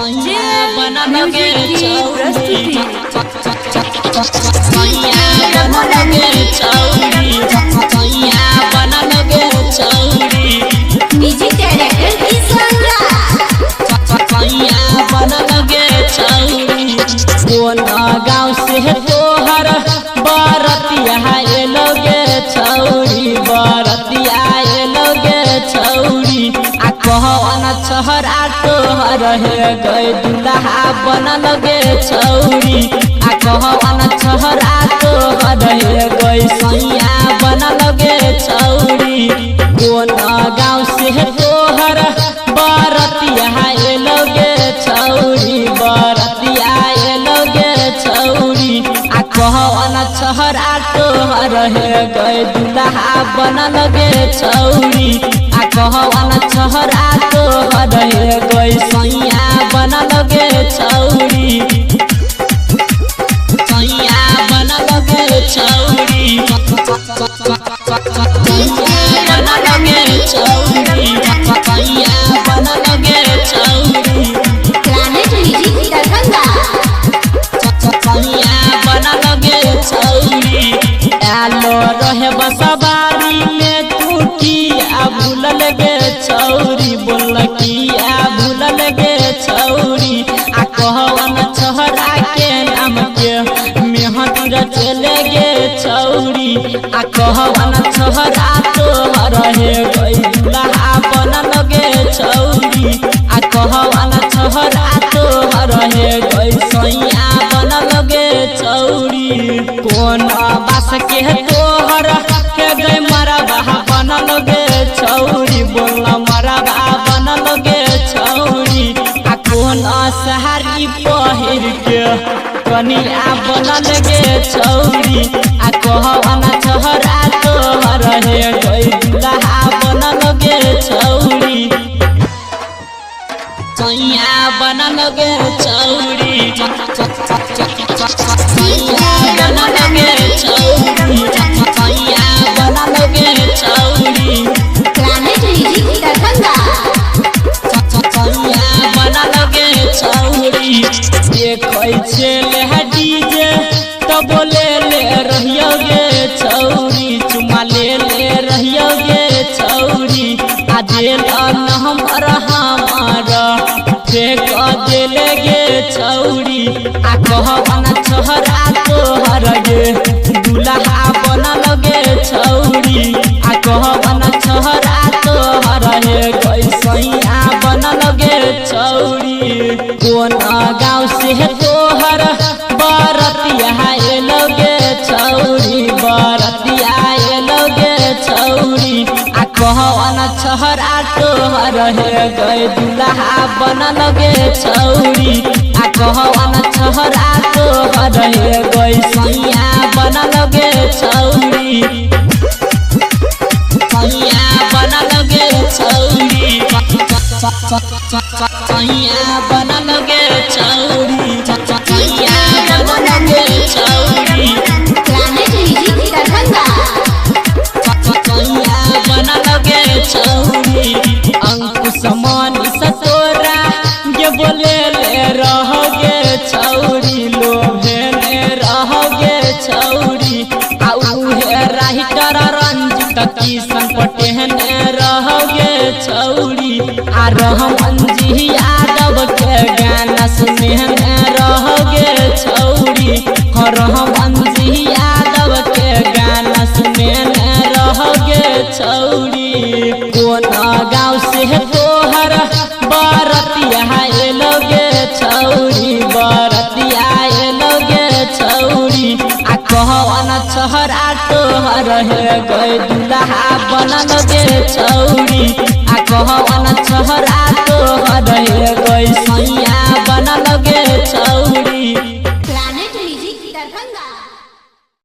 बना लगे चौड़ी बना लगे चौड़ी बना लगे चौड़ी म्यूजिक डायरेक्टर किशन बना लगे चौड़ी कौन गाँव से तोहर बरतिया लोगे छौड़ी बरतिया लोगे छौड़ी आ कहन छहरा तोहर है गए दुल्हा बना लगे छौड़ी आ कहन छहरा तोहर है गए सैया बना लगे छौड़ी कौन गाँव से तोहर बरतिया लोगे छौड़ी बरतिया लोगे छौड़ी आ कहन छहरा तोहर है गए दुल्हा बना लगे छौड़ी आ कहन छहरा तोहर है गए सैया बना लगे छौड़ी सैया बना लगे छौड़ी बना लगे छौड़ी सैया बना लगे छौड़ी प्लानेट म्यूजिक दरभंगा बना लगे छौड़ी आलो रहे बसवारी में टूटिया भूल लगे छौड़ी बोल किया भूल लगे छौड़ी आ कहवन छहरा के नाम के मेहंदी चले गे छौड़ी आ कहवन छहरा तोहर है गई दुल्हा बना लगे छौड़ी आ कहवन छहरा तोहर है गई सैया बना लगे छौड़ी कौन बास के तोहर के गई मरबा बना लगे छौड़ी बोल मरबा बना लगे छौड़ी आ कौन सहारी पहिर के कनिया बना लगे छौड़ी आ कहवन छहरा तोहर है गई दुल्हा बना लगे छौड़ी सैया बना लगे छौड़ी बना लगे छौड़ी सैया बना लगे छौड़ी प्लानेट म्यूजिक दरभंगा बना लगे छौड़ी देखै छेले डीजे तो बोले ले रहियोगे छौड़ी चुमा ले रहियोगे छौड़ी आ दिल न हमर फेंक देले गे छौड़ी आ कहवन छहरा तोहर गे दुल्हा बना लगे छौड़ी आ कहवन छहरा तोहर है गई सैया बना लगे छौड़ी कौन गाँव से तोहर बरतिया लोगे छौड़ी बरतिया लोगे छौड़ी आ कहवन छहरा तोहर है गए दुल्हा बना लगे छौड़ी आ कहवन छहरा तोहर है गई सैया बना लगे छौड़ी सैया बना लगे छौड़ी सैया बना लगे छौड़ी सैया बना लगे छौड़ी प्लानेट म्यूजिक दरभंगा बना लगे छौड़ी अंकुश मनी सतोरा ये बोले ले रहोगे छौड़ी लोभे ले रहोगे छौड़ी आ उहे राइटर रंजित किशन पटेल रहोगे छौड़ी आ रहमान जी यादव के गाना सुने रहोगे छौड़ी रहमान जी यादव के गाना सुने रहोगे छौड़ी कौन गाँव से तोहर बरतिया लोगे छौड़ी बरतिया लोगे छौड़ी आ कहवन छहरा तोहर है गए दुल्हा बना लगे छौड़ी आ कहवन छहरा